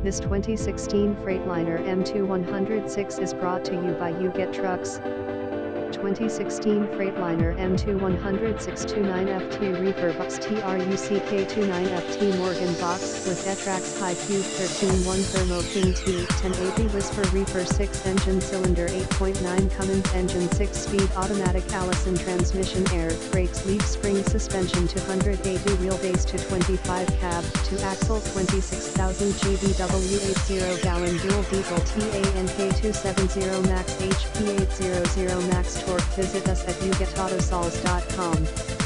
This 2016 Freightliner M2 106 is brought to you by You Get Trucks. 2016 Freightliner M2 106-29FT Reefer Box TRUCK29FT Morgan Box with Etrax High Cube 13-1 Thermo King T 1080 Whisper Reefer 6 engine cylinder 8.9 Cummins engine 6-speed automatic Allison transmission air brakes leaf spring suspension 280 wheelbase to 25 cab 2 axle 26,000 GVW 80 gallon dual diesel TANK 270 max HP 800 max torque. Visit us at yougetautosols.com.